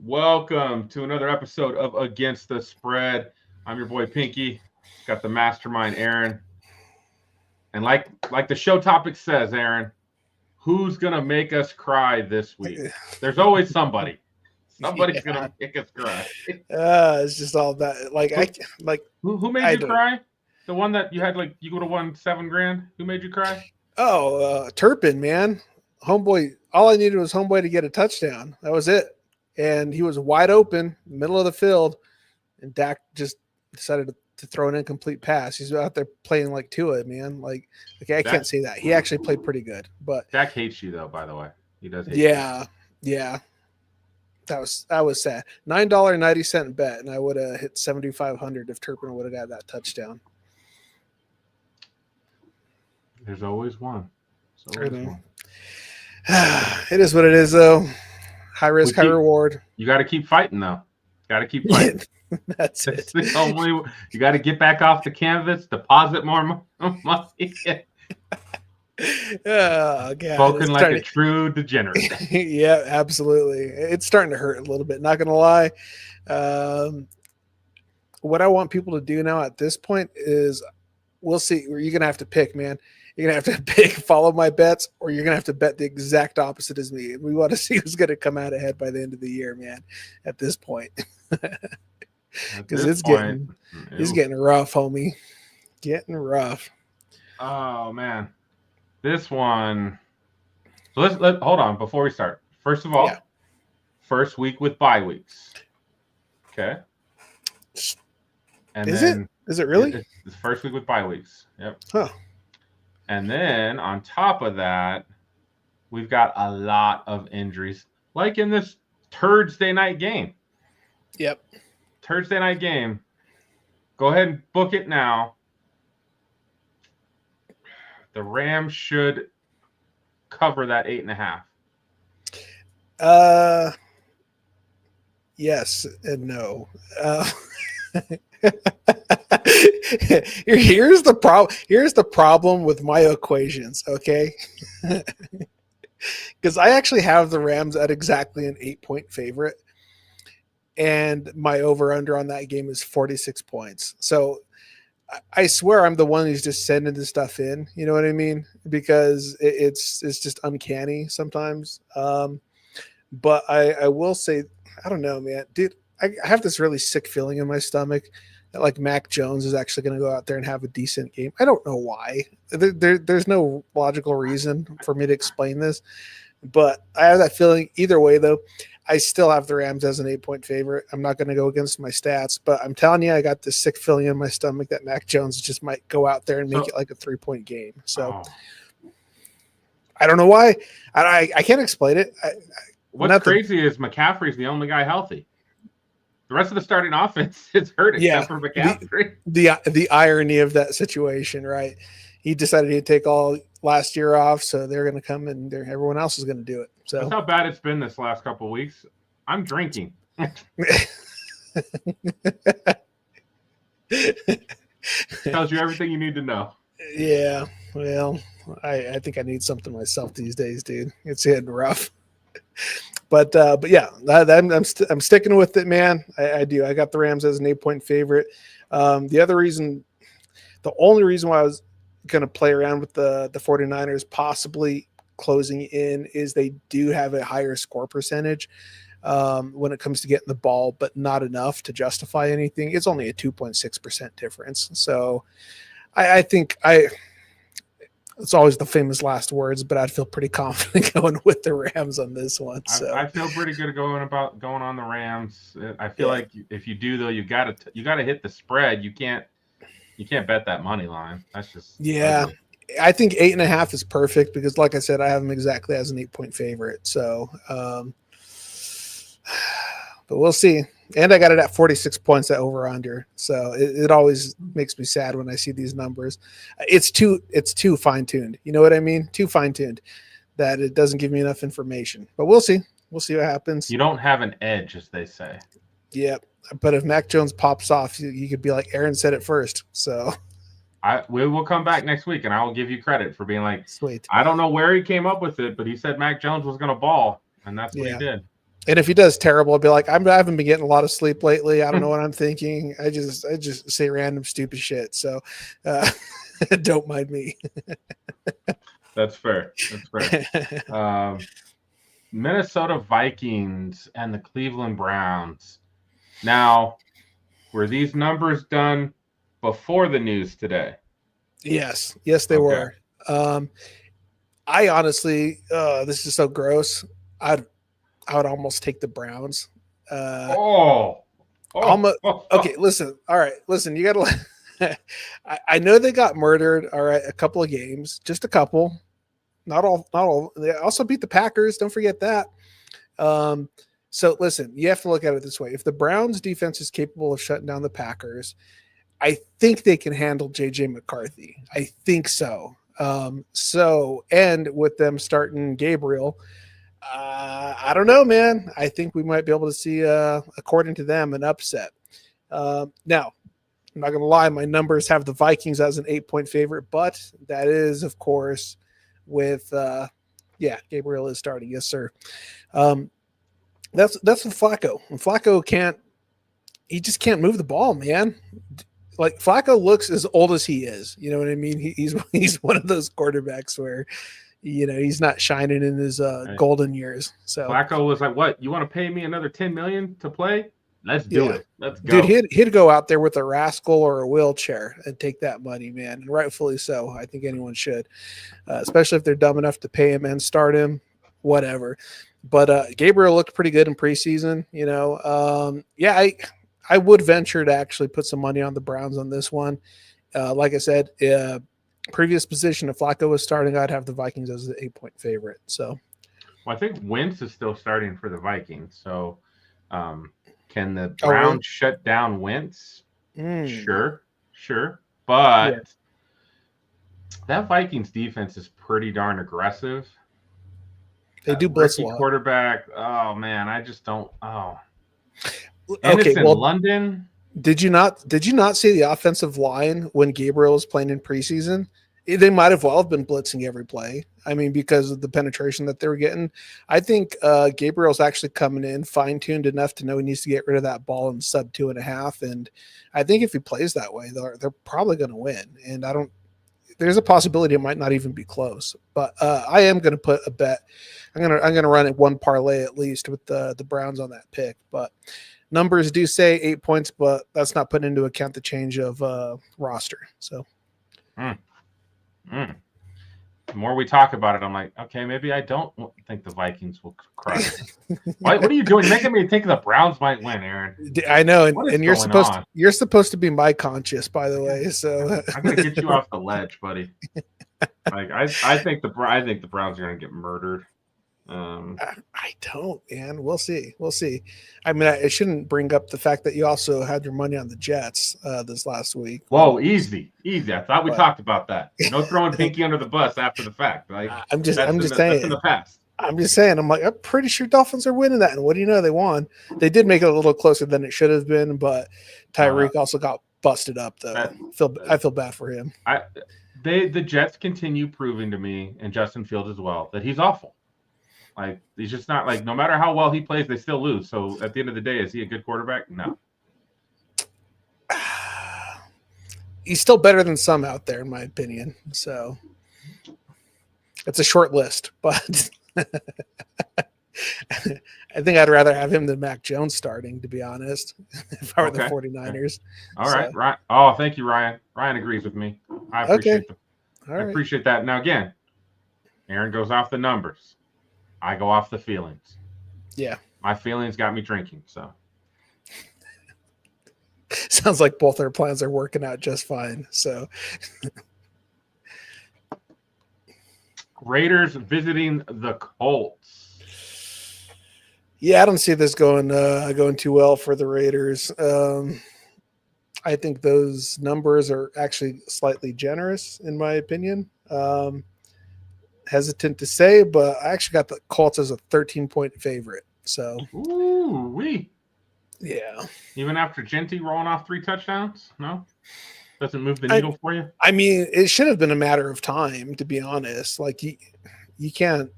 Welcome to another episode of Against the Spread. I'm your boy Pinky. Got the mastermind Aaron. And like the show topic says, Aaron, who's gonna make us cry this week? There's always somebody. Somebody's Yeah. gonna make us cry. It's just all that. Like Who, I like who made I you don't. cry? The one that you had you would have won $7,000. Who made you cry? Turpin, man, homeboy. All I needed was homeboy to get a touchdown. That was it, and he was wide open, middle of the field, and Dak just decided to throw an incomplete pass. He's out there playing like Tua, man. Like, okay, I can't say that. He actually played pretty good, but Dak hates you though. By the way, he does hate yeah. That was sad. $9.90 bet, and I would have hit 7,500 if Turpin would have got that touchdown. There's always one. It is what it is, though. High risk, high reward. You got to keep fighting, though. Got to keep fighting. That's it. The only, you got to get back off the canvas, deposit more money. Oh, God. Spoken like a true degenerate. Yeah, absolutely. It's starting to hurt a little bit, not going to lie. What I want people to do now at this point is we'll see. You're going to have to pick, man. You're going to have to pick, follow my bets, or you're going to have to bet the exact opposite as me. We want to see who's going to come out ahead by the end of the year, man, at this point. Because it's getting rough, homie. Getting rough. Oh, man. This one. So let's hold on before we start. First of all, first week with bye weeks. Okay. And Is it really? It's the first week with bye weeks. Yep. Huh. And then on top of that, we've got a lot of injuries, like in this Thursday night game. Yep. Thursday night game. Go ahead and book it now. The Rams should cover that 8.5. Yes and no. Here's the problem. Here's the problem with my equations. Okay. Because I actually have the Rams at exactly an 8-point favorite. And my over-under on that game is 46 points. So I swear I'm the one who's just sending this stuff in. You know what I mean? Because it's just uncanny sometimes. But I will say, I don't know, man. Dude, I have this really sick feeling in my stomach that like Mac Jones is actually going to go out there and have a decent game. I don't know why. There's no logical reason for me to explain this. But I have that feeling either way, though. I still have the Rams as an 8-point favorite. I'm not going to go against my stats, but I'm telling you, I got this sick feeling in my stomach that Mac Jones just might go out there and make it like a 3-point game. So I don't know why. I can't explain it. What's crazy is McCaffrey's the only guy healthy. The rest of the starting offense is hurt except for McCaffrey. The irony of that situation, right? He decided he'd take all last year off, so they're going to come and everyone else is going to do it. So that's how bad it's been this last couple of weeks. I'm drinking. Tells you everything you need to know. Yeah, well, I think I need something myself these days, dude. It's getting rough. But yeah, I'm sticking with it, man. I do. I got the Rams as an 8-point favorite. The only reason why I was going to play around with the 49ers possibly closing in is they do have a higher score percentage when it comes to getting the ball, but not enough to justify anything. It's only a 2.6% difference. So I think it's always the famous last words, but I'd feel pretty confident going with the Rams on this one. So I feel pretty good going on the Rams. I feel like if you do though, you gotta hit the spread. You can't bet that money line. That's just ugly. I think 8.5 is perfect because, like I said, I have them exactly as an 8-point favorite. So, but we'll see. And I got it at 46 points at over under. So it always makes me sad when I see these numbers. It's too fine tuned. You know what I mean? Too fine tuned that it doesn't give me enough information. But we'll see. We'll see what happens. You don't have an edge, as they say. Yep. But if Mac Jones pops off, you could be like, Aaron said it first. So we will come back next week, and I will give you credit for being like, sweet. I don't know where he came up with it, but he said Mac Jones was going to ball, and that's what he did. And if he does terrible, I'll be like, I haven't been getting a lot of sleep lately. I don't know what I'm thinking. I just say random stupid shit. So don't mind me. That's fair. Minnesota Vikings and the Cleveland Browns. Now, were these numbers done before the news today? Yes, they were. I honestly, this is so gross. I would almost take the Browns. Okay, listen. All right, listen. You got to. I know they got murdered. All right, a couple of games, just a couple. Not all. They also beat the Packers. Don't forget that. So listen, you have to look at it this way. If the Browns defense is capable of shutting down the Packers, I think they can handle JJ McCarthy. I think so. And with them starting Gabriel, I don't know, man. I think we might be able to see, according to them, an upset. Now, I'm not going to lie. My numbers have the Vikings as an 8-point favorite, but that is, of course, with, Gabriel is starting. Yes, sir. That's with Flacco. And Flacco he just can't move the ball, man. Like Flacco looks as old as he is. You know what I mean? He's one of those quarterbacks where, he's not shining in his golden years. So Flacco was like, "What? You want to pay me another $10 million to play? Let's do it. Let's go." Dude, he'd go out there with a rascal or a wheelchair and take that money, man, and rightfully so. I think anyone should, especially if they're dumb enough to pay him and start him, whatever. But Gabriel looked pretty good in preseason. I would venture to actually put some money on the Browns on this one. Like I said, previous position, if Flacco was starting, I'd have the Vikings as the 8-point favorite. So, well, I think Wentz is still starting for the Vikings. So, can the Browns shut down Wentz? Sure. But that Vikings defense is pretty darn aggressive. They do blitz a lot. Quarterback. Oh man, I just don't. Oh. London. Did you not see the offensive line when Gabriel was playing in preseason? They might have been blitzing every play. I mean, because of the penetration that they were getting. I think Gabriel's actually coming in fine-tuned enough to know he needs to get rid of that ball in sub 2.5. And I think if he plays that way, they're probably going to win. And there's a possibility it might not even be close. But I am going to put a bet. I'm going to run it one parlay at least with the Browns on that pick. But numbers do say 8 points, but that's not putting into account the change of roster. So, The more we talk about it, I'm like, okay, maybe I don't think the Vikings will crush it. What are you doing? You're making me think the Browns might win, Aaron. I know, and you're supposed to be my conscious, by the way. So I'm gonna get you off the ledge, buddy. Like I think the Browns are gonna get murdered. I don't, man. We'll see. I mean, I shouldn't bring up the fact that you also had your money on the Jets this last week. Whoa, easy. I thought we talked about that. No throwing Pinky under the bus after the fact. Like I'm just saying. That's in the past. I'm just saying. I'm pretty sure Dolphins are winning that, and what do you know? They won. They did make it a little closer than it should have been, but Tyreek also got busted up though. I feel bad for him. The Jets continue proving to me, and Justin Fields as well, that he's awful. Like, he's just not, like, no matter how well he plays, they still lose. So at the end of the day, is he a good quarterback? No. He's still better than some out there, in my opinion. So it's a short list, but I think I'd rather have him than Mac Jones starting, to be honest, if I were the 49ers. All right. Ryan. Oh, thank you, Ryan. Ryan agrees with me. I appreciate I appreciate that. Now, again, Aaron goes off the numbers. I go off the feelings. Yeah. My feelings got me drinking, so. Sounds like both our plans are working out just fine. So Raiders visiting the Colts. Yeah, I don't see this going too well for the Raiders. I think those numbers are actually slightly generous, in my opinion. Hesitant to say, but I actually got the Colts as a 13-point favorite. So, yeah. Even after Genty rolling off 3 touchdowns, no, doesn't move the needle for you. I mean, it should have been a matter of time, to be honest. Like you can't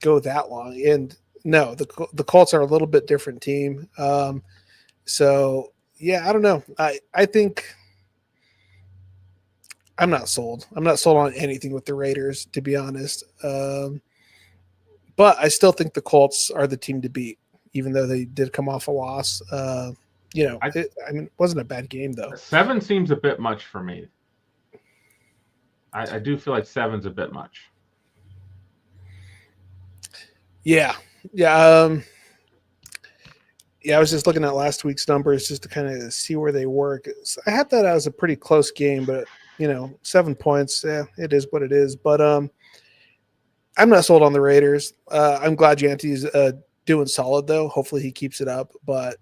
go that long, and No, the Colts are a little bit different team. So yeah, I don't know. I think I'm not sold. I'm not sold on anything with the Raiders, to be honest. But I still think the Colts are the team to beat, even though they did come off a loss. It wasn't a bad game though. 7 seems a bit much for me. I do feel like 7's a bit much. Yeah. I was just looking at last week's numbers just to kind of see where they were. I had that as a pretty close game, but 7 points. Yeah, it is what it is. But I'm not sold on the Raiders. I'm glad Yanty's doing solid though. Hopefully he keeps it up. But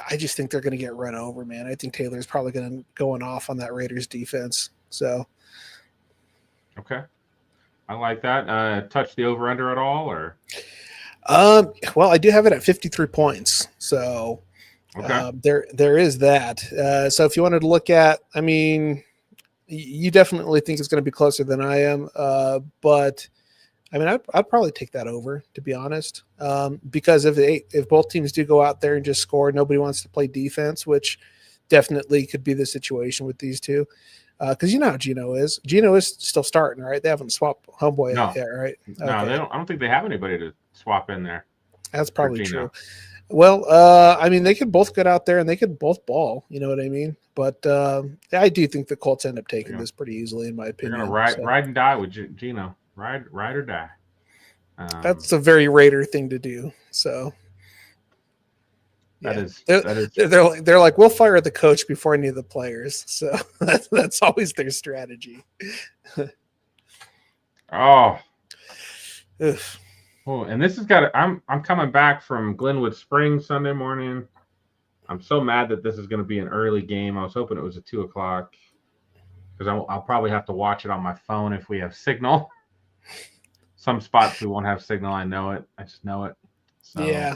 I just think they're going to get run over, man. I think Taylor's probably going off on that Raiders defense. So. Okay. I like that. Touch the over-under at all, or? Well, I do have it at 53 points. So okay. There is that. So if you wanted to look at, I mean, you definitely think it's going to be closer than I am. But I mean, I'd probably take that over, to be honest. Because if both teams do go out there and just score, nobody wants to play defense, which definitely could be the situation with these two. Because you know how Gino is. Gino is still starting, right? They haven't swapped homeboy yet, right? Okay. No, they don't. I don't think they have anybody to swap in there. That's probably true. Well, I mean, they could both get out there and they could both ball. You know what I mean? But I do think the Colts end up taking this pretty easily, in my opinion. They're gonna ride and die with Gino. Ride or die. That's a very Raider thing to do. So. That is. They're like, we'll fire the coach before any of the players. So that's always their strategy. Oh, and this has got. I'm coming back from Glenwood Springs Sunday morning. I'm so mad that this is going to be an early game. I was hoping it was at 2:00 because I'll probably have to watch it on my phone if we have signal. Some spots we won't have signal. I know it. I just know it. So, yeah.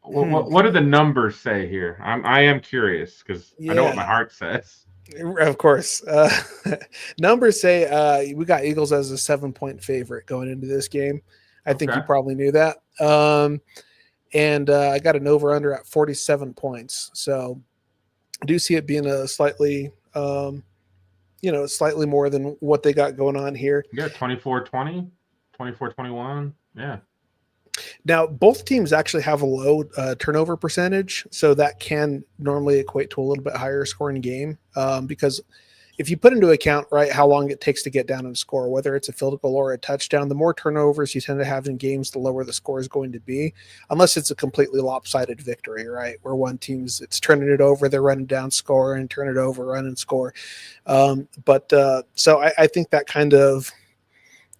What do the numbers say here? I am curious because I know what my heart says. Of course. Numbers say we got Eagles as a 7-point favorite going into this game. I think you probably knew that. And I got an over-under at 47 points. So I do see it being a slightly, slightly more than what they got going on here. Yeah, 24-20, 24-21. Yeah. Now, both teams actually have a low turnover percentage, so that can normally equate to a little bit higher scoring game because if you put into account, right, how long it takes to get down and score, whether it's a field goal or a touchdown, the more turnovers you tend to have in games, the lower the score is going to be, unless it's a completely lopsided victory, right, where one team's it's turning it over, they're running down, score, and turn it over, run and score. So I think that kind of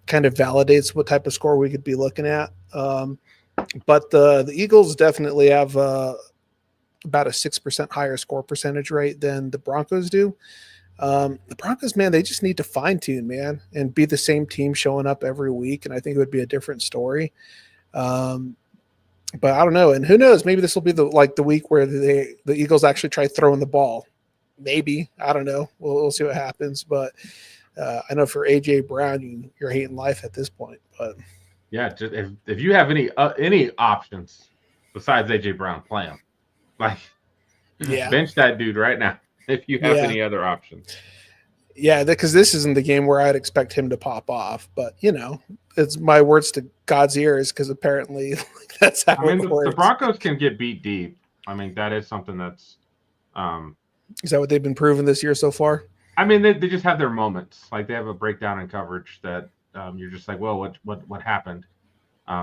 validates what type of score we could be looking at. But the Eagles definitely have about a 6% higher score percentage rate than the Broncos do. The Broncos, man, they just need to fine tune, man, and be the same team showing up every week. And I think it would be a different story. But I don't know. And who knows? Maybe this will be the week where the Eagles actually try throwing the ball. Maybe. I don't know. We'll see what happens. But I know for AJ Brown, you're hating life at this point. But yeah, just if you have any options besides AJ Brown, play him. Like, bench that dude right now if you have any other options. Yeah, because this isn't the game where I'd expect him to pop off. But it's my words to God's ears because apparently that's how it works. The Broncos can get beat deep. I mean, that is something that's. Is that what they've been proving this year so far? I mean, they just have their moments. Like they have a breakdown in coverage that you're just like, well, what happened?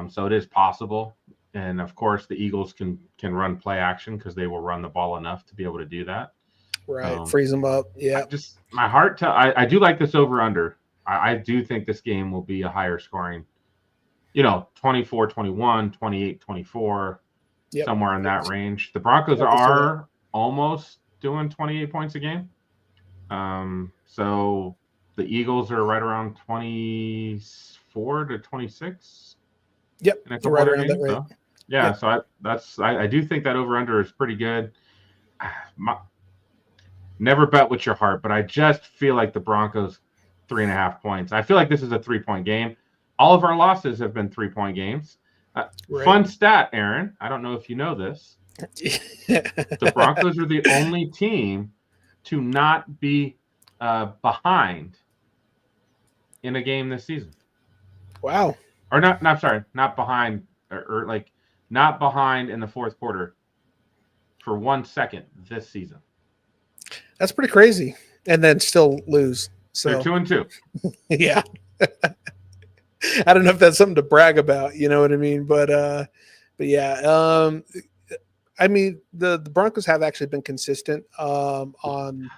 So it is possible, and of course the Eagles can run play action because they will run the ball enough to be able to do that. Right, freeze them up. Yeah, my heart. I do like this over under. I do think this game will be a higher scoring. 24-21, 28-24, somewhere in that range. The Broncos are almost doing 28 points a game. So the Eagles are right around 24-26. Yep, right around that rate. So I do think that over under is pretty good. Never bet with your heart, but I just feel like the Broncos 3.5 points. I feel like this is a 3-point game. All of our losses have been 3-point games. Right. Fun stat, Aaron. I don't know if you know this. The Broncos are the only team to not be behind in a game this season. Wow. Or not behind, or like not behind in the fourth quarter for 1 second this season. That's pretty crazy. And then still lose. So They're 2-2. Yeah. I don't know if that's something to brag about, you know what I mean? But yeah. I mean, the Broncos have actually been consistent on,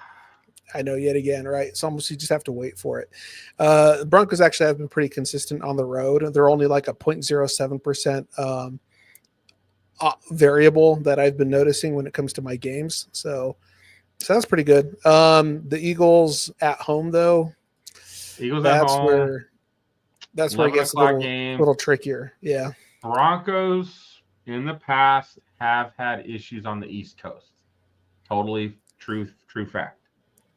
I know, yet again, right? It's almost, you just have to wait for it. The Broncos actually have been pretty consistent on the road. They're only like a 0.07% variable that I've been noticing when it comes to my games. So that's pretty good. The Eagles at home, though. Eagles at home. That's where it gets a little trickier. Yeah. Broncos in the past have had issues on the East Coast. Totally true fact.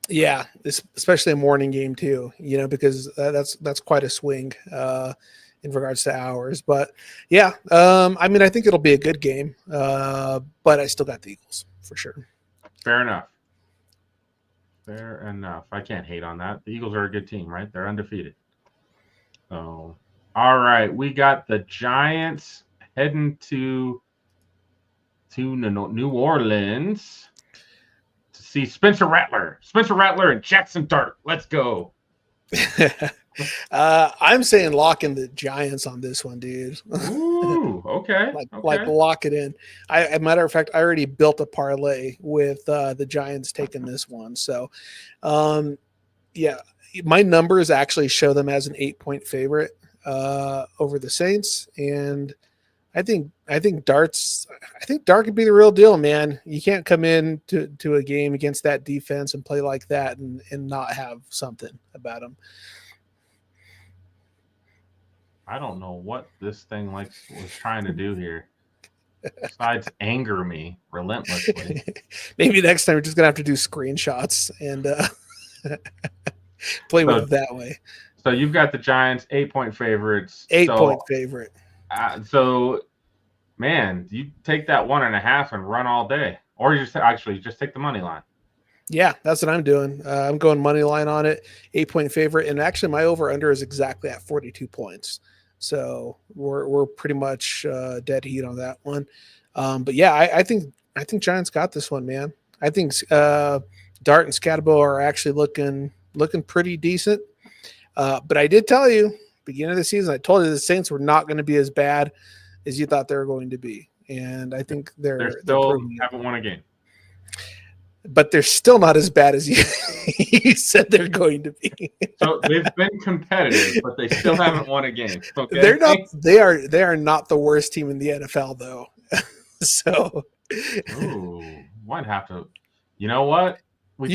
Yeah, especially a morning game too, you know, because that's quite a swing in regards to hours. But yeah, I mean, I think it'll be a good game, but I still got the Eagles for sure. Fair enough. I can't hate on that. The Eagles are a good team, right? They're undefeated. So, all right, we got the Giants heading to New Orleans to see Spencer Rattler and Jackson Dart. Let's go. I'm saying lock in the Giants on this one, dude. Ooh, okay. Like lock it in. As a matter of fact, I already built a parlay with the Giants taking this one. So, yeah, my numbers actually show them as an 8-point favorite over the Saints, and I think Dart could be the real deal, man. You can't come in to a game against that defense and play like that and not have something about them. I don't know what this thing was trying to do here, besides anger me relentlessly. Maybe next time we're just gonna have to do screenshots and play with it that way. So you've got the Giants 8-point favorites. 8-point favorite. So, man, you take that 1.5 and run all day, or you just take the money line. Yeah, that's what I'm doing. I'm going money line on it, 8-point favorite, and actually my over under is exactly at 42 points. So we're pretty much dead heat on that one. But yeah, I think Giants got this one, man. I think Dart and Scatabo are actually looking pretty decent. But I did tell you, beginning of the season, I told you the Saints were not going to be as bad as you thought they were going to be. And I think they're still haven't won a game. But they're still not as bad as you said they're going to be. So they've been competitive, but they still haven't won a game. Okay? They're not. They are not the worst team in the NFL, though. So, might have to. You know what? Put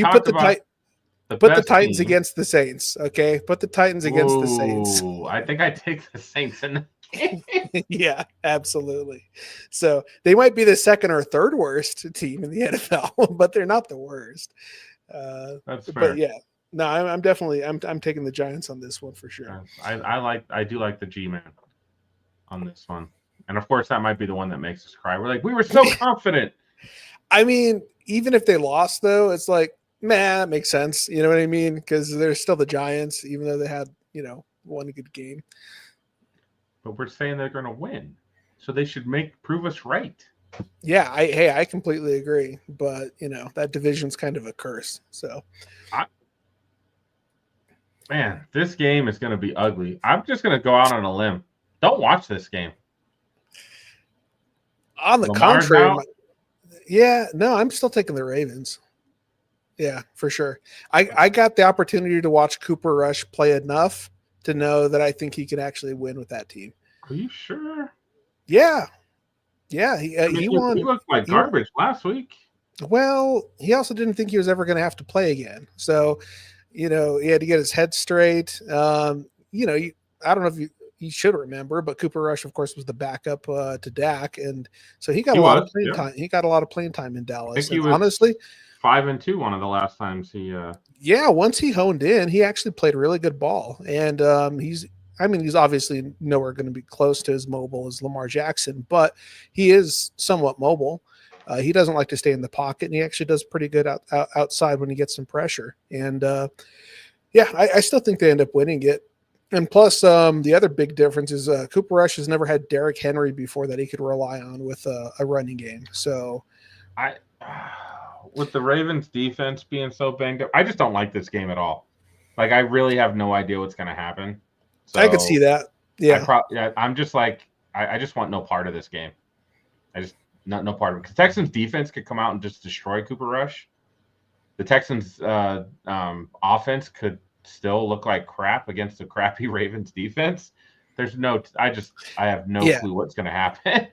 the Titans against the Saints. Okay, put the Titans against the Saints. I think I take the Saints in. Yeah, absolutely. So they might be the second or third worst team in the NFL, but they're not the worst. That's fair. But yeah, no, I'm definitely I'm taking the Giants on this one for sure. I do like the G-Man on this one, and of course that might be the one that makes us cry. We're like, we were so confident. I mean, even if they lost, though, it's like, man, that makes sense. You know what I mean? Because they're still the Giants, even though they had one good game. But we're saying they're going to win, so they should prove us right. Yeah, I completely agree. But that division's kind of a curse. So, man, this game is going to be ugly. I'm just going to go out on a limb. Don't watch this game. On the contrary, I'm still taking the Ravens. Yeah, for sure. I got the opportunity to watch Cooper Rush play enough to know that I think he can actually win with that team. Are you sure? Yeah. He won. He looked like garbage last week. Well, he also didn't think he was ever going to have to play again. So, he had to get his head straight. I don't know if you should remember, but Cooper Rush, of course, was the backup to Dak, and so he got a lot of playing time. He got a lot of playing time in Dallas. And honestly, 5-2 one of the last times he. Yeah, once he honed in, he actually played really good ball, and I mean, he's obviously nowhere going to be close to as mobile as Lamar Jackson, but he is somewhat mobile. He doesn't like to stay in the pocket, and he actually does pretty good outside when he gets some pressure. And I still think they end up winning it. And plus, the other big difference is Cooper Rush has never had Derrick Henry before that he could rely on with a running game. So, with the Ravens defense being so banged up, I just don't like this game at all. Like, I really have no idea what's going to happen. So I could see that. Yeah. I'm just like, I just want no part of this game. I just no part of it. Because Texans defense could come out and just destroy Cooper Rush. The Texans offense could still look like crap against a crappy Ravens defense. I have no clue what's going to happen.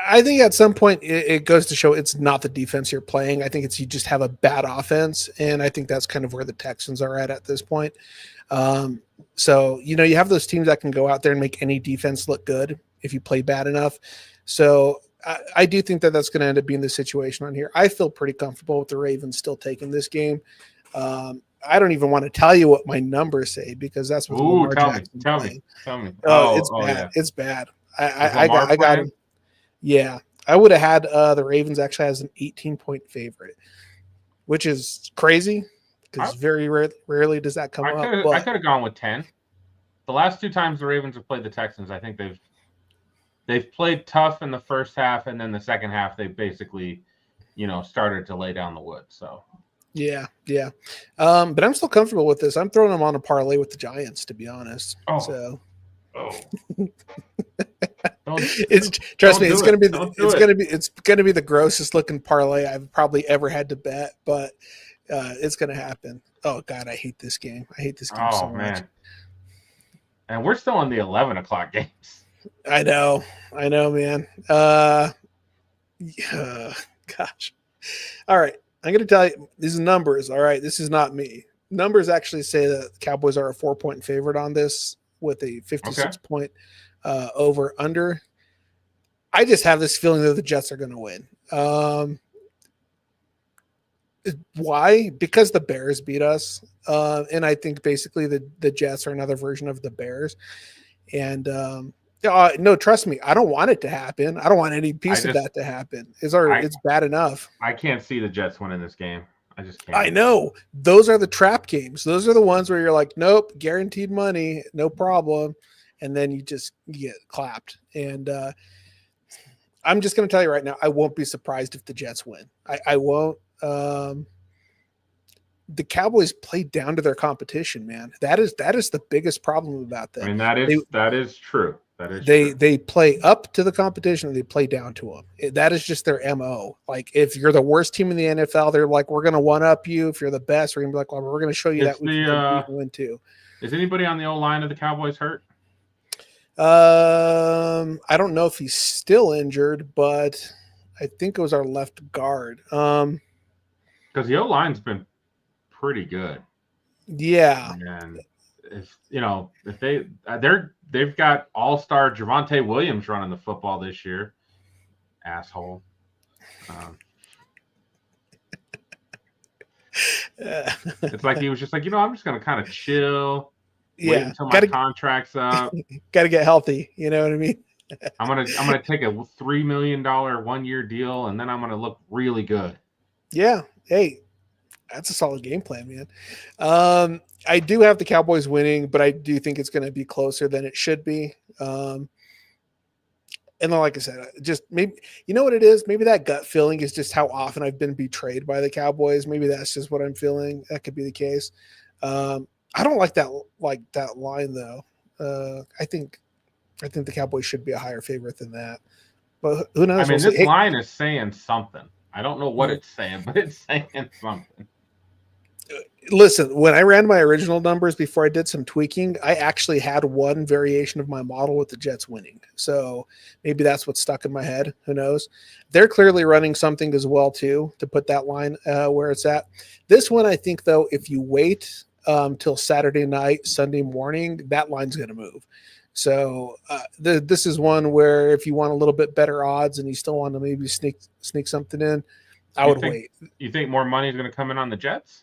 I think at some point it goes to show it's not the defense you're playing. I think it's you just have a bad offense, and I think that's kind of where the Texans are at this point. So, you have those teams that can go out there and make any defense look good if you play bad enough. So I do think that that's going to end up being the situation on here. I feel pretty comfortable with the Ravens still taking this game. I don't even want to tell you what my numbers say because that's what Lamar Jackson's playing. Tell me. It's bad. Yeah. It's bad. I got him. Yeah, I would have had the Ravens actually as an 18-point favorite, which is crazy because very rarely does that come up. I could have gone with 10. The last two times the Ravens have played the Texans, I think they've played tough in the first half, and then the second half they basically, started to lay down the wood. So. Yeah. But I'm still comfortable with this. I'm throwing them on a parlay with the Giants, to be honest. Trust me, it's gonna be the grossest looking parlay I've probably ever had to bet, but it's gonna happen. Oh God, I hate this game. I hate this game so much. And we're still in the 11 o'clock games. I know, man. Gosh. All right. I'm going to tell you these numbers. All right. This is not me. Numbers actually say that the Cowboys are a 4-point favorite on this with a 56-point over under. I just have this feeling that the Jets are going to win. Why? Because the Bears beat us. And I think basically the Jets are another version of the Bears. And no, trust me, I don't want it to happen. I don't want any piece of that to happen. It's bad enough. I can't see the Jets winning this game. I just can't. I know. Those are the trap games. Those are the ones where you're like, nope, guaranteed money, no problem. And then you get clapped. And I'm just going to tell you right now, I won't be surprised if the Jets win. I won't. The Cowboys play down to their competition, man. That is the biggest problem about them. I mean, that is true. They play up to the competition and they play down to them. That is just their MO. Like if you're the worst team in the NFL, they're like, we're going to one up you. If you're the best, we're going to be like, well, we're going to show you that we can win too. Is anybody on the old line of the Cowboys hurt? I don't know if he's still injured, but I think it was our left guard. Because the O line's been pretty good. Yeah. And if they've got all-star Javonte Williams running the football this year. Asshole. It's like he was just like, I'm just going to kind of chill. Wait until my contract's up. Got to get healthy. You know what I mean? I'm gonna take a $3 million 1-year deal, and then I'm gonna look really good. Yeah. Hey, that's a solid game plan, man. I do have the Cowboys winning, but I do think it's going to be closer than it should be. And then, like I said, just maybe, you know what it is? Maybe that gut feeling is just how often I've been betrayed by the Cowboys. Maybe that's just what I'm feeling. That could be the case. I don't like that line though. I think the Cowboys should be a higher favorite than that. But who knows? I mean, this line is saying something. I don't know what it's saying, but it's saying something. Listen, when I ran my original numbers before I did some tweaking, I actually had one variation of my model with the Jets winning. So maybe that's what's stuck in my head. Who knows? They're clearly running something as well, too, to put that line where it's at. This one, I think, though, if you wait till Saturday night, Sunday morning, that line's going to move. So this is one where if you want a little bit better odds and you still want to maybe sneak something in, I would wait. You think more money is going to come in on the Jets?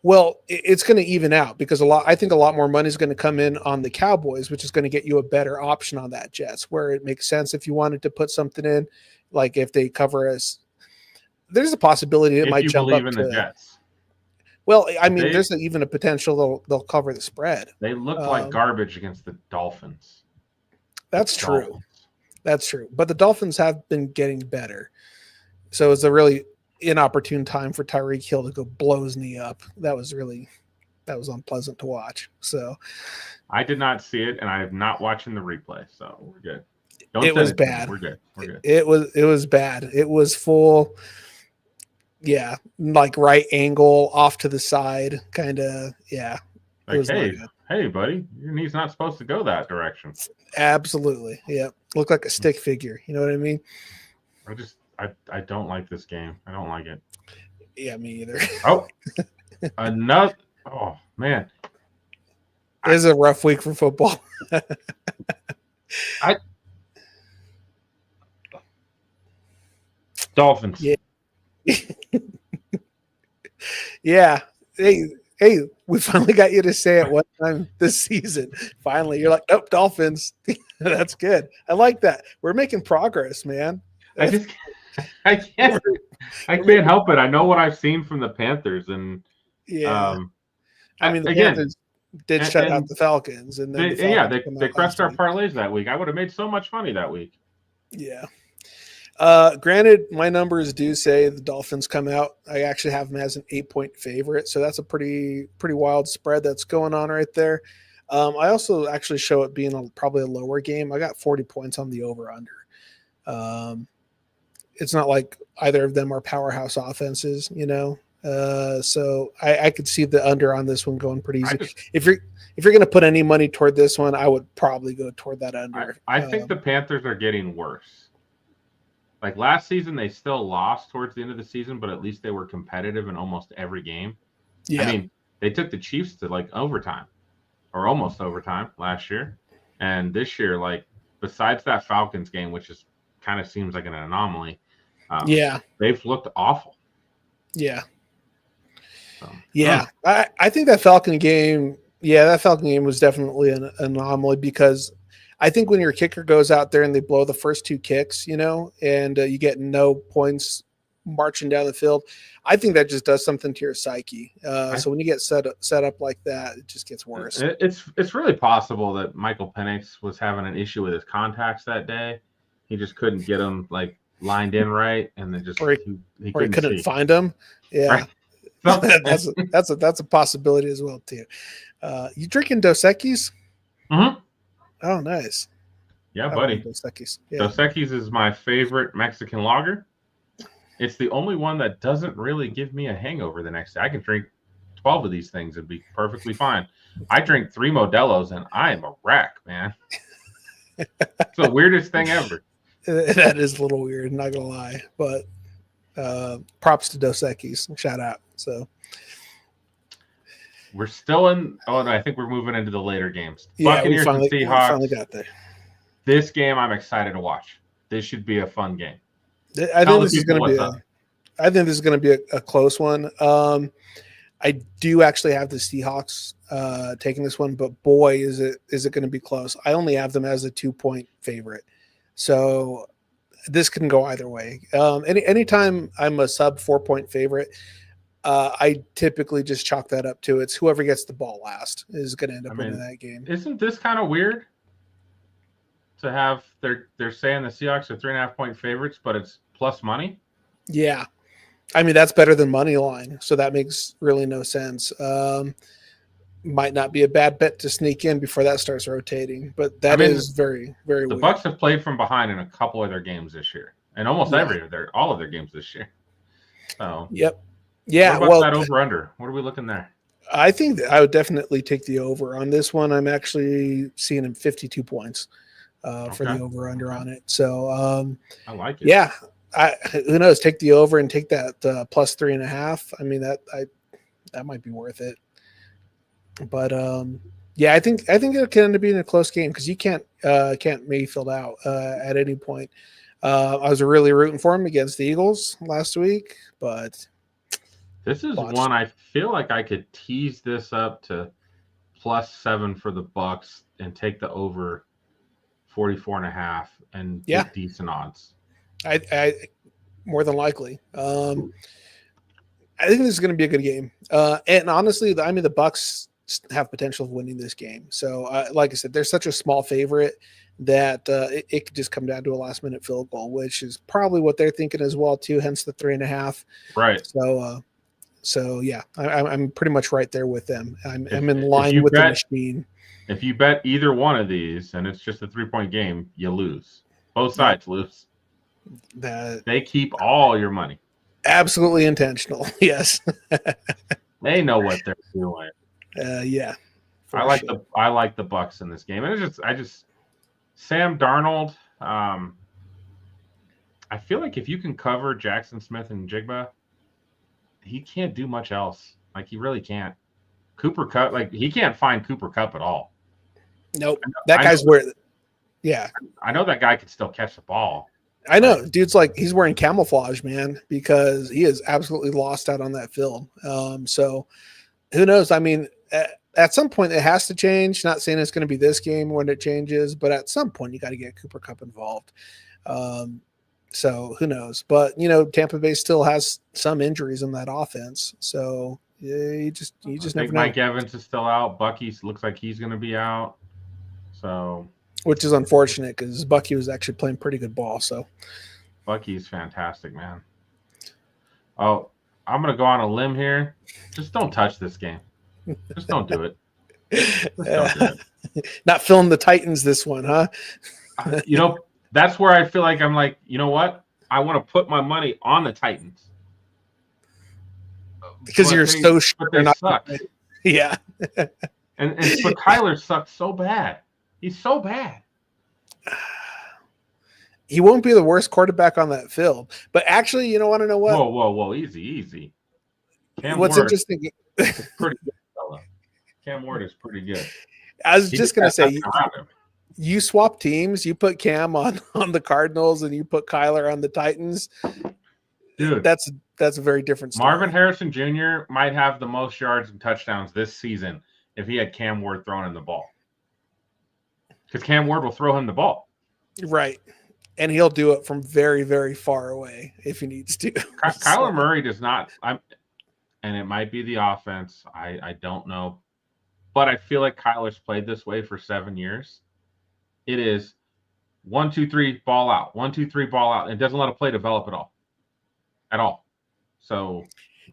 Well, it's going to even out because I think a lot more money is going to come in on the Cowboys, which is going to get you a better option on that Jets, where it makes sense if you wanted to put something in, like if they cover us. There's a possibility it If might you jump up believe in to the Jets. Well, I mean, there's even a potential they'll cover the spread. They looked like garbage against the Dolphins. That's true. That's true. But the Dolphins have been getting better. So it's a really inopportune time for Tyreek Hill to go blow his knee up. That was unpleasant to watch. So I did not see it, and I am not watching the replay, so we're good. It was bad. We're good. It was bad. It was full, like right angle off to the side, kind of. Yeah. Like, hey, buddy, your knee's not supposed to go that direction. Absolutely. Yeah. Looked like a stick figure. You know what I mean? I don't like this game. I don't like it. Yeah, me either. Oh, another. Oh man, it is a rough week for football. Dolphins. Yeah. Yeah. Hey, we finally got you to say it one time this season. Finally, you're like, nope, Dolphins. That's good. I like that. We're making progress, man. I can't help it. I know what I've seen from the Panthers, and I mean, the Panthers did shut out the Falcons, and then they crushed our parlays that week. I would have made so much money that week. Yeah. Granted, my numbers do say the Dolphins come out. I actually have them as an 8-point favorite, so that's a pretty wild spread that's going on right there. I also actually show it being probably a lower game. I got 40 points on the over/under. It's not like either of them are powerhouse offenses, you know. So I could see the under on this one going pretty easy. If you're going to put any money toward this one, I would probably go toward that under. I think the Panthers are getting worse. Like last season, they still lost towards the end of the season, but at least they were competitive in almost every game. Yeah. I mean, they took the Chiefs to like overtime or almost overtime last year. And this year, like besides that Falcons game, which is kind of seems like an anomaly. They've looked awful. Yeah. So, I think that Falcon game, was definitely an anomaly because I think when your kicker goes out there and they blow the first two kicks, you know, and you get no points marching down the field, I think that just does something to your psyche. So when you get set up like that, it just gets worse. It's really possible that Michael Penix was having an issue with his contacts that day. He just couldn't get them like lined in right, and then just he couldn't find them. Yeah, right. that's a possibility as well too. You drinking Dos Equis? Mm-hmm. Oh, nice. Yeah, buddy. Dos Equis. Yeah. Dos Equis is my favorite Mexican lager. It's the only one that doesn't really give me a hangover the next day. I can drink 12 of these things and be perfectly fine. I drink 3 Modelos and I am a wreck, man. It's the weirdest thing ever. That is a little weird, not gonna lie. But props to Dos Equis. Shout out. So we're still in. Oh no, I think we're moving into the later games. Yeah, Buccaneers and Seahawks. We finally got there. This game, I'm excited to watch. This should be a fun game. I think this is going to be a close one. I do actually have the Seahawks taking this one, but boy, is it going to be close. I only have them as a 2-point favorite, so this can go either way. Anytime I'm a sub 4-point favorite, I typically just chalk that up to it's whoever gets the ball last is going to end up winning that game. Isn't this kind of weird to have they're saying the Seahawks are 3.5-point favorites, but it's plus money? Yeah. I mean, that's better than money line, so that makes really no sense. Might not be a bad bet to sneak in before that starts rotating, but that is very, very weird. The Bucs have played from behind in a couple of their games this year, and almost all of their games this year. So yep. Yeah. What about that over under? What are we looking there? I think that I would definitely take the over on this one. I'm actually seeing him 52 points for the over under on it. So I like it. Yeah. Who knows? Take the over and take that plus 3.5. I mean, that might be worth it. But I think it can end up being a close game because you can't Mayfield out at any point. I was really rooting for him against the Eagles last week, but This is watch. one I feel like I could tease this up to +7 for the Bucks and take the over 44.5 and Yeah. get decent odds. I more than likely. I think this is going to be a good game. And honestly, I mean, the Bucks have potential of winning this game. So, like I said, they're such a small favorite that it could just come down to a last-minute field goal, which is probably what they're thinking as well, too. Hence the 3.5. Right. So yeah, I'm pretty much right there with them. I'm in line with the machine. If you bet either one of these and it's just a 3-point game, you lose. Both sides lose. They keep all your money. Absolutely intentional. Yes. They know what they're doing. Yeah. I like the Bucks in this game. And I just Sam Darnold. I feel like if you can cover Jackson Smith and Jigba, he can't do much else. Like, he really can't. Cooper Kupp, like, he can't find Cooper Kupp at all. Nope. That guy's where. Yeah. I know that guy can still catch the ball. I know. Dude's like, he's wearing camouflage, man, because he is absolutely lost out on that field. So who knows? I mean, at some point it has to change. Not saying it's going to be this game when it changes, but at some point you got to get Cooper Kupp involved. So who knows? But, Tampa Bay still has some injuries in that offense. So you just never know. Mike Evans is still out. Bucky looks like he's going to be out. So, which is unfortunate because Bucky was actually playing pretty good ball. So Bucky's fantastic, man. Oh, I'm going to go on a limb here. Just don't touch this game. Just don't do it. Don't do it. Not filling the Titans this one, huh? That's where I feel like I'm like, you know what? I want to put my money on the Titans. Because you're so sure they're not. Suck. Yeah. but Kyler sucks so bad. He's so bad. He won't be the worst quarterback on that field. But actually, you want to know what? Whoa. Easy. What's interesting? Pretty good fella. Cam Ward is pretty good. I was just going to say, you swap teams. You put Cam on the Cardinals and you put Kyler on the Titans. Dude, that's a very different story. Marvin Harrison Jr. might have the most yards and touchdowns this season if he had Cam Ward throwing him the ball. Because Cam Ward will throw him the ball. Right. And he'll do it from very, very far away if he needs to. Kyler Murray does not. And it might be the offense. I don't know. But I feel like Kyler's played this way for 7 years. It is 1, 2, 3, ball out. 1, 2, 3, ball out. It doesn't let a play develop at all. So,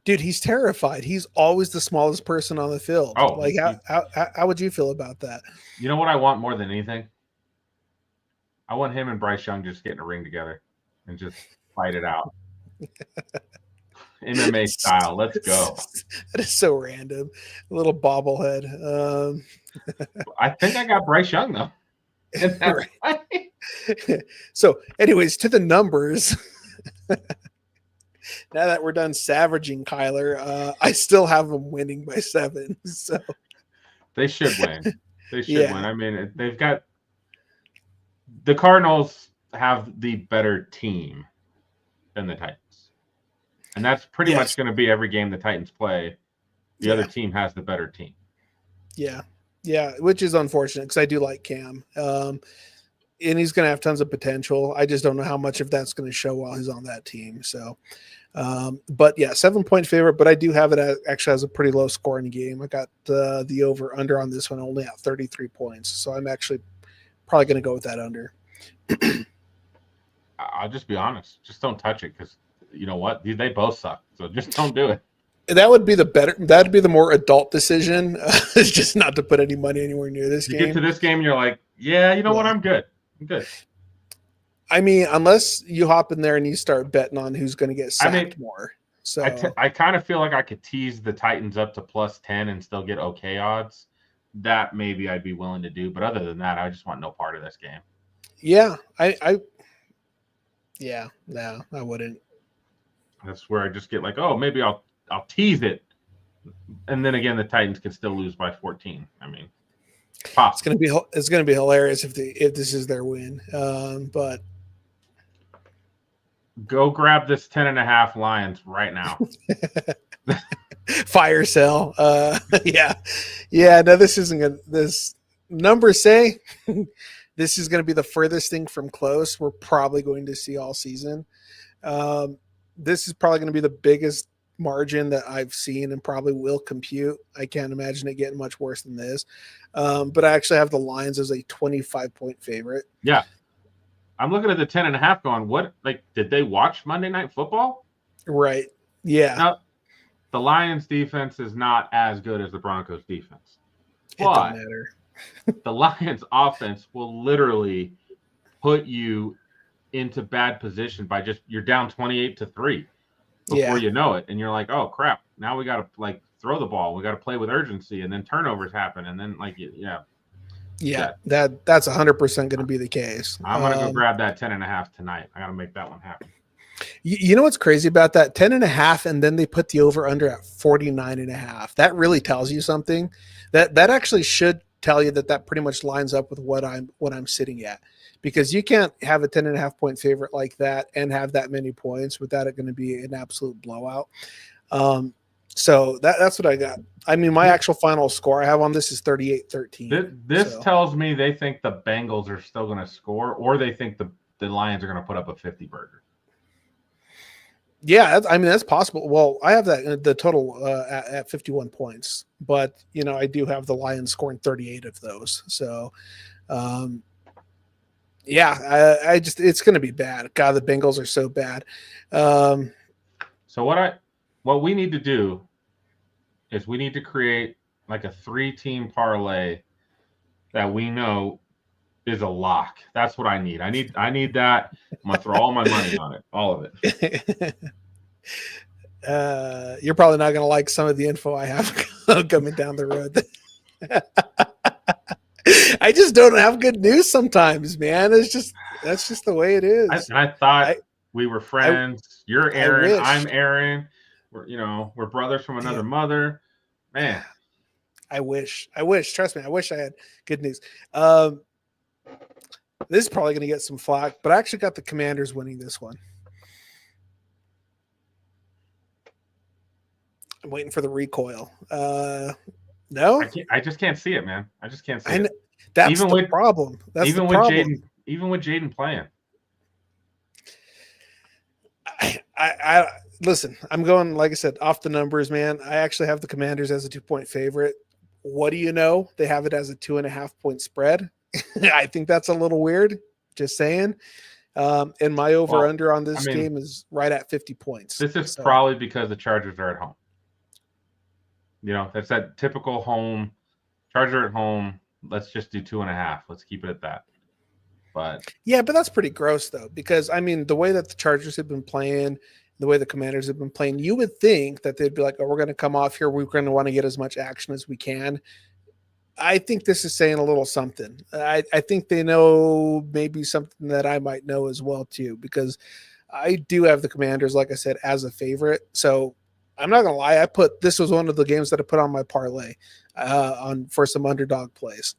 dude, he's terrified. He's always the smallest person on the field. Oh, like how would you feel about that? You know what I want more than anything? I want him and Bryce Young just getting a ring together and just fight it out. MMA style. Let's go. That is so random. A little bobblehead. I think I got Bryce Young though. Right. So, anyways, to the numbers. Now that we're done savaging Kyler, I still have them winning by 7. So they should win. They should win. I mean, they've got the Cardinals have the better team than the Titans, and that's pretty much going to be every game the Titans play. The other team has the better team. Yeah, which is unfortunate because I do like Cam. And he's going to have tons of potential. I just don't know how much of that's going to show while he's on that team. So, but yeah, 7-point favorite, but I do have it actually as a pretty low scoring game. I got the over under on this one only at 33 points. So I'm actually probably going to go with that under. I'll just be honest. Just don't touch it because you know what? They both suck. So just don't do it. That would be that'd be the more adult decision. Is just not to put any money anywhere near this game. You get to this game and you're like, yeah, you know what? I'm good. Good. I mean, unless you hop in there and you start betting on who's going to get sacked more. So I kind of feel like I could tease the Titans up to +10 and still get okay odds. That maybe I'd be willing to do, but other than that, I just want no part of this game. Yeah, I wouldn't. That's where I just get like, oh, maybe I'll tease it, and then again, the Titans could still lose by 14. I mean. Possible. It's gonna be hilarious if this is their win. But go grab this 10.5 Lions right now. Fire sale. Yeah. No, this isn't gonna. This numbers say this is going to be the furthest thing from close we're probably going to see all season. This is probably going to be the biggest margin that I've seen and probably will compute. I can't imagine it getting much worse than this. But I actually have the Lions as a 25-point favorite. Yeah. I'm looking at the 10.5 going, what, like, did they watch Monday Night Football? Right. Yeah. Now, the Lions defense is not as good as the Broncos defense. It don't matter. The Lions offense will literally put you into bad position by just, you're down 28-3 before you know it. And you're like, oh crap, now we got to like throw the ball. We got to play with urgency, and then turnovers happen. And then like, that's 100% going to be the case. I'm going to go grab that 10.5 tonight. I got to make that one happen. You know what's crazy about that 10.5, and then they put the over under at 49.5. That really tells you something. That actually should tell you that pretty much lines up with what I'm sitting at, because you can't have a 10.5 point favorite like that and have that many points without it going to be an absolute blowout. So that's what I got. I mean, my actual final score I have on this is 38-13. This tells me they think the Bengals are still going to score, or they think the Lions are going to put up a 50 burger. Yeah, I mean, that's possible. Well, I have that the total at 51 points, but I do have the Lions scoring 38 of those. So, I just, it's going to be bad. God, the Bengals are so bad. So what we need to do is we need to create like a 3-team parlay that we know is a lock. That's what I need. I need that. I'm gonna throw all my money on it, all of it. You're probably not gonna like some of the info I have coming down the road. I just don't have good news sometimes, man. That's just the way it is. I thought we were friends. You're Aaron. I'm Aaron. We're brothers from another mother. Man, I wish. Trust me, I wish I had good news. This is probably going to get some flack, but I actually got the Commanders winning this one. I'm waiting for the recoil. No, I just can't see it, man. I just can't see it. That's even the problem. That's even the problem. Even with Jaden playing. I listen. I'm going, like I said, off the numbers, man. I actually have the Commanders as a 2-point favorite. What do you know? They have it as a 2.5-point spread. I think that's a little weird. Just saying. And my over/under on this game is right at 50 points. This is probably because the Chargers are at home. That's that typical home. Charger at home. Let's just do 2.5. Let's keep it at that. But that's pretty gross though, because I mean, the way that the Chargers have been playing, the way the Commanders have been playing, you would think that they'd be like, oh, we're going to come off here. We're going to want to get as much action as we can. I think this is saying a little something. I think they know maybe something that I might know as well too, because I do have the Commanders, like I said, as a favorite. So I'm not going to lie. This was one of the games that I put on my parlay for some underdog plays.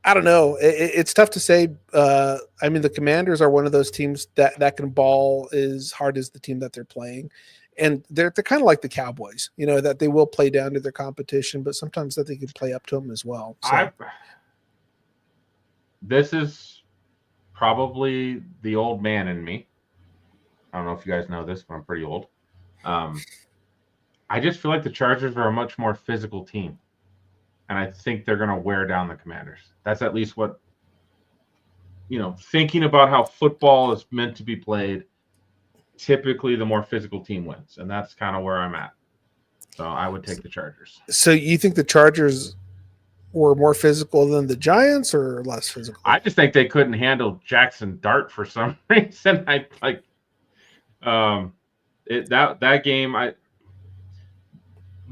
I don't know. It's tough to say. I mean, the Commanders are one of those teams that can ball as hard as the team that they're playing. And they're kind of like the Cowboys, that they will play down to their competition, but sometimes that they can play up to them as well. So. This is probably the old man in me. I don't know if you guys know this, but I'm pretty old. I just feel like the Chargers are a much more physical team. And I think they're going to wear down the Commanders. That's at least what, thinking about how football is meant to be played, typically the more physical team wins. And that's kind of where I'm at. So I would take the Chargers. So you think the Chargers were more physical than the Giants or less physical? I just think they couldn't handle Jackson Dart for some reason.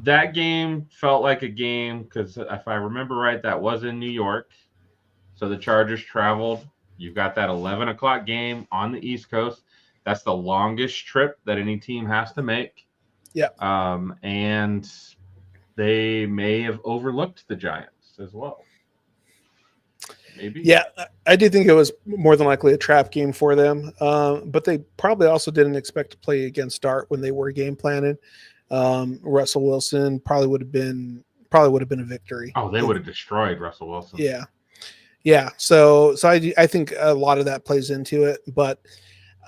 That game felt like a game because if I remember right, that was in New York. So the Chargers traveled. You've got that 11 o'clock game on the East Coast. That's the longest trip that any team has to make. Yeah. And they may have overlooked the Giants as well. maybe. Yeah, I do think it was more than likely a trap game for them. But they probably also didn't expect to play against Dart when they were game planning. Russell Wilson probably would have been a victory. Oh, they would have destroyed Russell Wilson. Yeah. Yeah. So I think a lot of that plays into it, but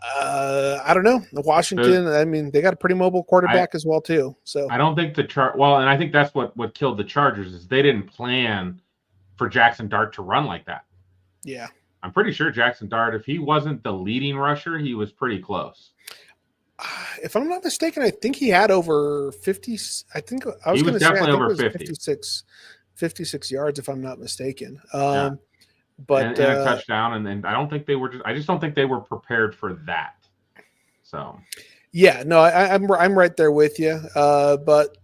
I don't know. Washington, I mean, they got a pretty mobile quarterback as well too. So I don't think and I think that's what killed the Chargers is they didn't plan for Jackson Dart to run like that. Yeah. I'm pretty sure Jackson Dart, if he wasn't the leading rusher, he was pretty close. If I'm not mistaken, I think he had over 50. I think I was going to say definitely over 50. 56 yards, if I'm not mistaken. Yeah. But and a touchdown, and I don't think they were I just don't think they were prepared for that. So yeah, no, I'm right there with you. But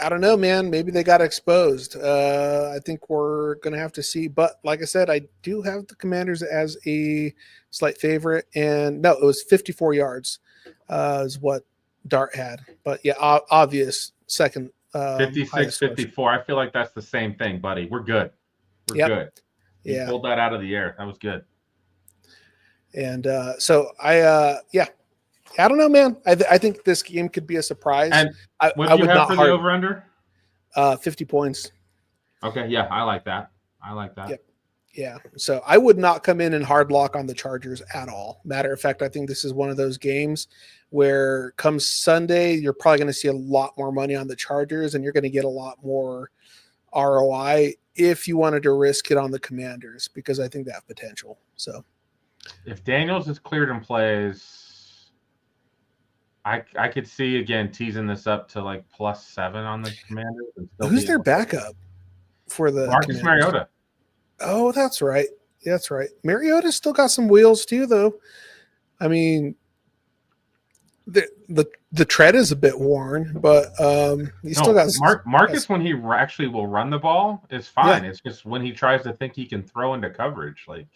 I don't know, man. Maybe they got exposed. I think we're gonna have to see. But like I said, I do have the Commanders as a slight favorite, and no, it was 54 yards is what Dart had. But yeah, obvious second. 56, 54. I feel like that's the same thing, buddy. We're good. We're good. You pulled that out of the air. That was good. And so I don't know, man. I think this game could be a surprise. And what do you have for the over-under? 50 points. Okay, yeah, I like that. Yep. Yeah. So I would not come in and hard lock on the Chargers at all. Matter of fact, I think this is one of those games where come Sunday, you're probably going to see a lot more money on the Chargers and you're going to get a lot more ROI if you wanted to risk it on the Commanders, because I think they have potential. So if Daniels is cleared and plays, I could see again teasing this up to like +7 on the Commanders. Who's their backup for the Marcus Mariota? Oh, that's right. That's right. Mariota's still got some wheels too, though. I mean, the tread is a bit worn, but he's still got Marcus when he actually will run the ball is fine. Yeah. It's just when he tries to think he can throw into coverage, like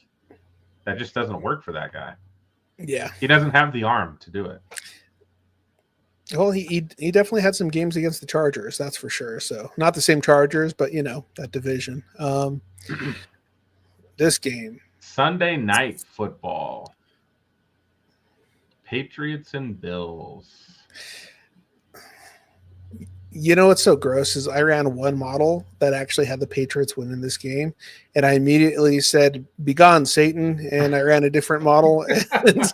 that just doesn't work for that guy. Yeah, he doesn't have the arm to do it. Well, he definitely had some games against the Chargers, that's for sure. So not the same Chargers, but that division. This game, Sunday Night Football, Patriots and Bills. What's so gross is I ran one model that actually had the Patriots win in this game, and I immediately said, "Begone, Satan!" And I ran a different model and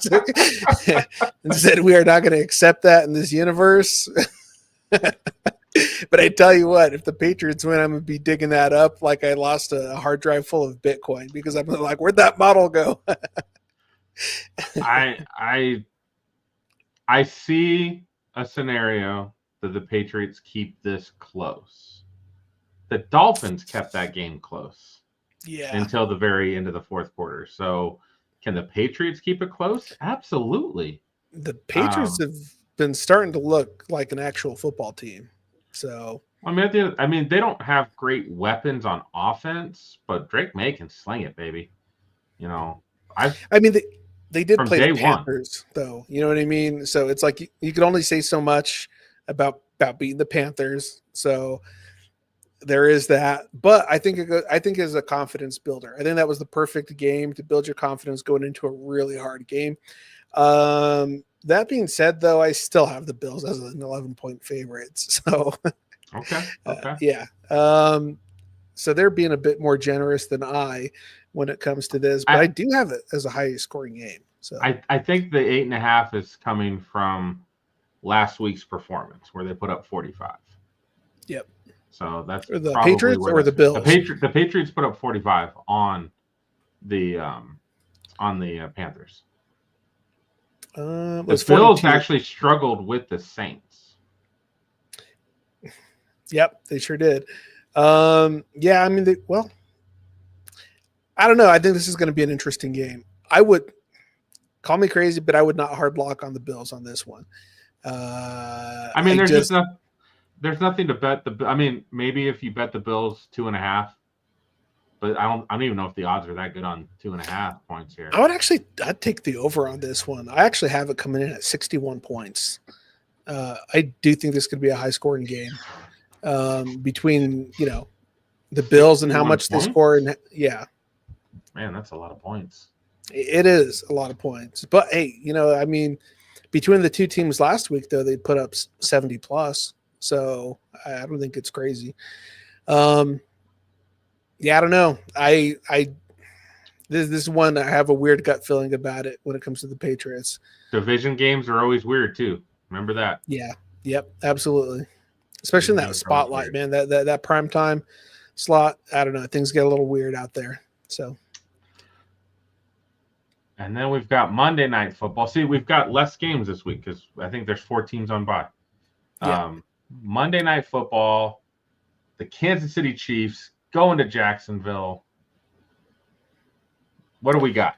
said, "We are not going to accept that in this universe." But I tell you what, if the Patriots win, I'm going to be digging that up like I lost a hard drive full of Bitcoin, because I'm like, where'd that model go? I see a scenario that the Patriots keep this close. The Dolphins kept that game close until the very end of the fourth quarter. So can the Patriots keep it close? Absolutely. The Patriots have been starting to look like an actual football team. So I mean, they don't have great weapons on offense, but Drake May can sling it, baby. They did play the Panthers, though. You know what I mean? So it's like you can only say so much about beating the Panthers. So there is that. But I think it's a confidence builder. I think that was the perfect game to build your confidence going into a really hard game. That being said, though, I still have the Bills as an 11-point favorites. So okay. So they're being a bit more generous than I when it comes to this, but I do have it as a high scoring game. So I think the 8.5 is coming from last week's performance where they put up 45. Yep. So that's the Patriots or the Bills. The Patriots put up 45 on the Panthers. The Bills actually struggled with the Saints. Yep, they sure did. I mean, I don't know. I think this is going to be an interesting game. I would call me crazy, but I would not hard lock on the Bills on this one. I mean, there's nothing to bet. I mean, maybe if you bet the Bills 2.5, but I don't even know if the odds are that good on 2.5 points here. I'd take the over on this one. I actually have it coming in at 61 points. I do think this could be a high scoring game between the Bills and how much they score. And Man, that's a lot of points. It is a lot of points. But hey, I mean, between the two teams last week, though, they put up 70 plus. So I don't think it's crazy. Yeah, I don't know. This is one I have a weird gut feeling about it when it comes to the Patriots. Division games are always weird too. Remember that? Yeah. Yep. Absolutely. Especially in that spotlight, man. That prime time slot. I don't know. Things get a little weird out there. So. And then we've got Monday Night Football. See, we've got less games this week because I think there's 4 teams on bye. Yeah. Monday Night Football, the Kansas City Chiefs going to Jacksonville. What do we got?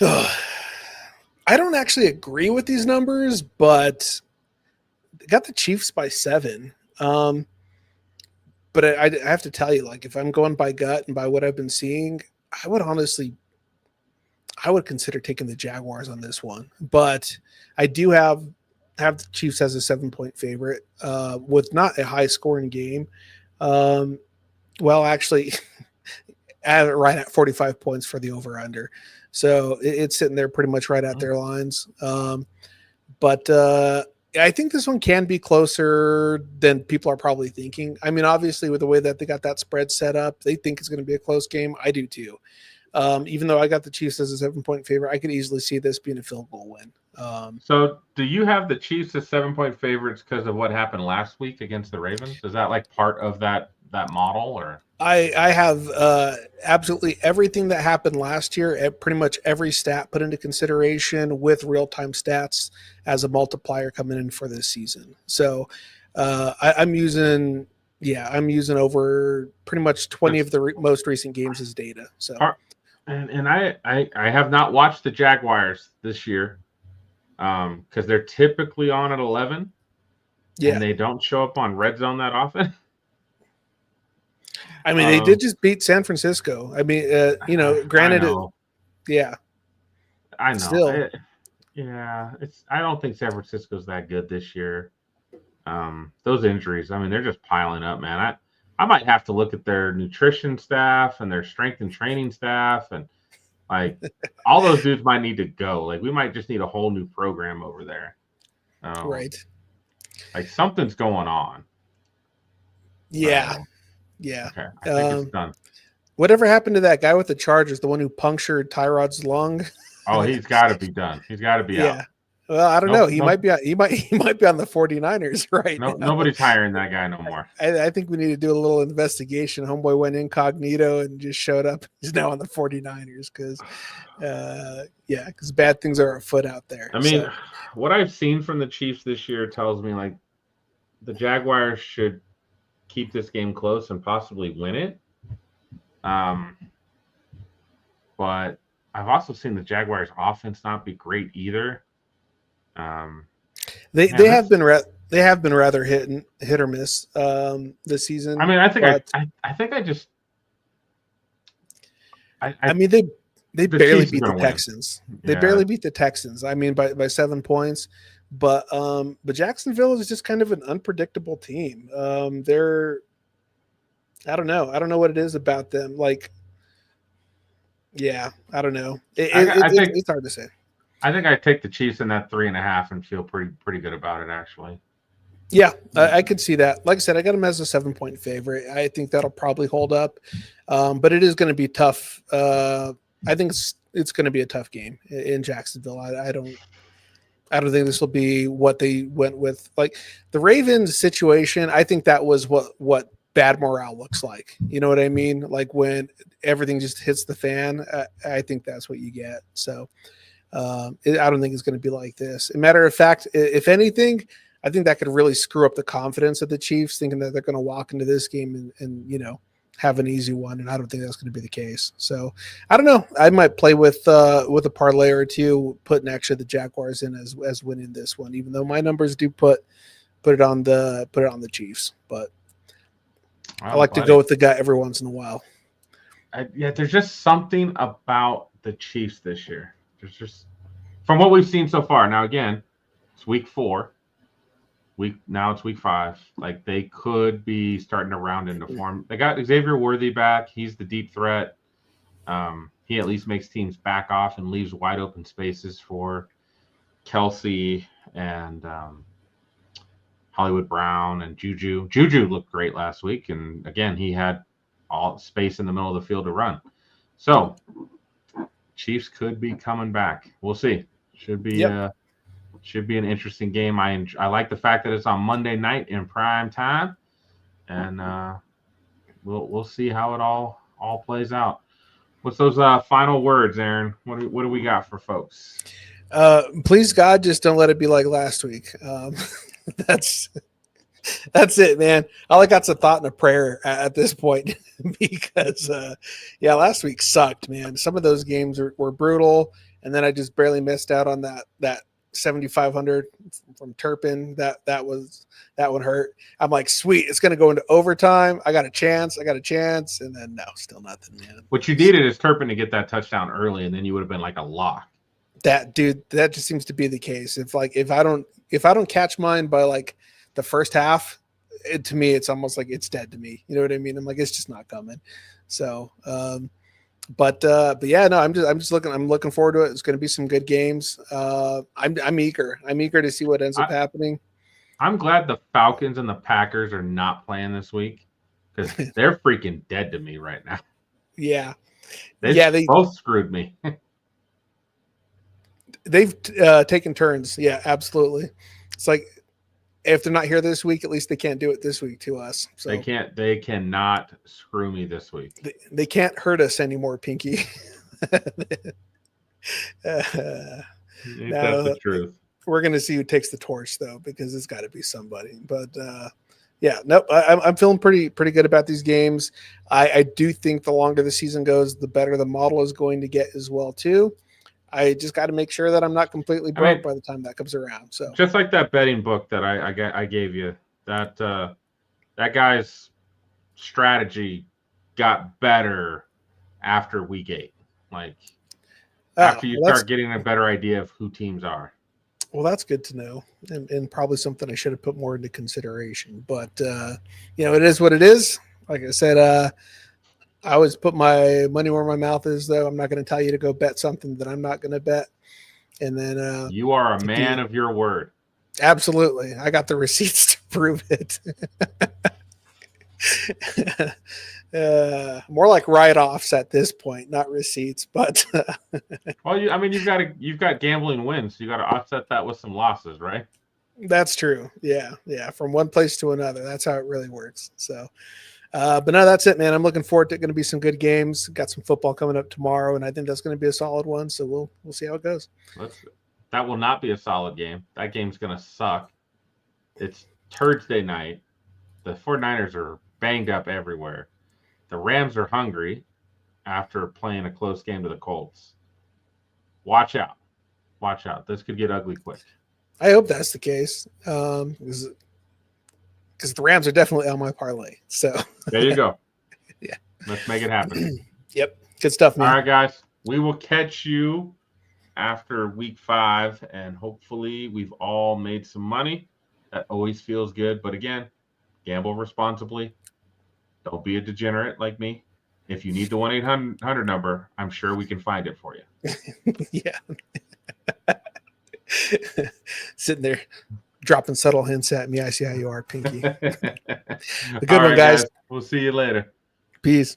I don't actually agree with these numbers, but they got the Chiefs by 7. But I have to tell you, like, if I'm going by gut and by what I've been seeing, I would consider taking the Jaguars on this one. But I do have the Chiefs as a 7-point favorite with not a high scoring game. Well, actually, right at 45 points for the over-under. So it's sitting there pretty much right at their lines. But I think this one can be closer than people are probably thinking. I mean, obviously, with the way that they got that spread set up, they think it's going to be a close game. I do too. Even though I got the Chiefs as a 7-point favorite, I could easily see this being a field goal win. So do you have the Chiefs as 7-point favorites because of what happened last week against the Ravens? Is that like part of that model, or? I have absolutely everything that happened last year, pretty much every stat put into consideration with real-time stats as a multiplier coming in for this season. So I'm using over pretty much 20 of the most recent games as data. So, and I have not watched the Jaguars this year because they're typically on at 11. Yeah, and they don't show up on Red Zone that often. I mean, they did just beat San Francisco. I mean, granted, I know. I know. Still. I don't think San Francisco's that good this year. Those injuries, I mean, they're just piling up, man. I might have to look at their nutrition staff and their strength and training staff, and like all those dudes might need to go. Like we might just need a whole new program over there. Right. Like something's going on. Yeah. Yeah. Okay. I think it's done. Whatever happened to that guy with the Chargers, the one who punctured Tyrod's lung? Oh, he's got to be done. He's got to be out. Well, I don't know. He might be on the 49ers right now. Nobody's hiring that guy no more. I think we need to do a little investigation. Homeboy went incognito and just showed up. He's now on the 49ers because bad things are afoot out there. I mean, what I've seen from the Chiefs this year tells me like the Jaguars should keep this game close and possibly win it. But I've also seen the Jaguars offense not be great either. They have been rather hit or miss this season. I mean, I mean, they barely beat the Texans. They barely beat the Texans. I mean, by 7 points. But Jacksonville is just kind of an unpredictable team. I don't know. I don't know what it is about them. Like, yeah, I don't know. It's hard to say. I think I take the Chiefs in that 3.5 and feel pretty good about it, actually. Yeah, I could see that. Like I said, I got them as a 7-point favorite. I think that'll probably hold up, but it is going to be tough. I think it's going to be a tough game in Jacksonville. I don't think this will be what they went with. Like the Ravens situation, I think that was what bad morale looks like. You know what I mean? Like when everything just hits the fan, I think that's what you get. So I don't think it's going to be like this. As a matter of fact, if anything, I think that could really screw up the confidence of the Chiefs, thinking that they're going to walk into this game and have an easy one. And I don't think that's going to be the case. So I don't know. I might play with a parlay or two, putting actually the Jaguars in as winning this one, even though my numbers do put it on the Chiefs. But I like to go with the guy every once in a while. There's just something about the Chiefs this year. There's just, from what we've seen so far. Now again, it's week 4. Now it's week 5. Like they could be starting to round into form. They got Xavier Worthy back. He's the deep threat. he at least makes teams back off and leaves wide open spaces for Kelsey and Hollywood Brown and Juju. Juju looked great last week, and again, he had all space in the middle of the field to run. So Chiefs could be coming back. We'll see. Should be an interesting game. I like the fact that it's on Monday night in prime time, and we'll see how it all plays out. What's those final words, Aaron? What do we got for folks? Please God, just don't let it be like last week. That's it, man. All I got's a thought and a prayer at this point because last week sucked, man. Some of those games were brutal, and then I just barely missed out on that 7,500 from Turpin. That one hurt. I'm like, sweet, it's gonna go into overtime. I got a chance, and then no, still nothing, man. What you needed is Turpin to get that touchdown early, and then you would have been like a lock. That just seems to be the case. If I don't catch mine by like the first half, to me it's almost like it's dead to me. You know what I mean? I'm like, it's just not coming. So but yeah, no, I'm looking forward to it. It's going to be some good games. I'm eager to see what ends up happening. I'm glad the Falcons and the Packers are not playing this week because they're freaking dead to me right now. Yeah. They both screwed me. They've taken turns. Yeah, absolutely. It's like if they're not here this week, at least they can't do it this week to us. So they cannot screw me this week. They can't hurt us anymore, Pinky. That's the truth. We're going to see who takes the torch, though, because it's got to be somebody. But yeah, nope. I'm feeling pretty good about these games. I do think the longer the season goes, the better the model is going to get as well, too. I just got to make sure that I'm not completely broke by the time that comes around. So just like that betting book that I gave you, that guy's strategy got better after week 8. Like after you start getting a better idea of who teams are. Well, that's good to know, and probably something I should have put more into consideration. But it is what it is. Like I said, I always put my money where my mouth is, though. I'm not going to tell you to go bet something that I'm not going to bet. And then you are a man of your word. Absolutely. I got the receipts to prove it. More like write-offs at this point, not receipts. But well, you've got gambling wins. So you got to offset that with some losses, right? That's true. Yeah. From one place to another. That's how it really works. So. But no, that's it, man. I'm looking forward to it. Going to be some good games. Got some football coming up tomorrow, and I think that's going to be a solid one. So we'll see how it goes. That will not be a solid game. That game's going to suck. It's Thursday night. The 49ers are banged up everywhere. The Rams are hungry after playing a close game to the Colts. Watch out. This could get ugly quick. I hope that's the case. Because the Rams are definitely on my parlay. So there you go. Yeah. Let's make it happen. Yep. Good stuff, man. All right, guys. We will catch you after week 5, and hopefully we've all made some money. That always feels good. But again, gamble responsibly. Don't be a degenerate like me. If you need the 1-800 number, I'm sure we can find it for you. Yeah. Sitting there. Dropping subtle hints at me. I see how you are, Pinky. A good one, guys. We'll see you later. Peace.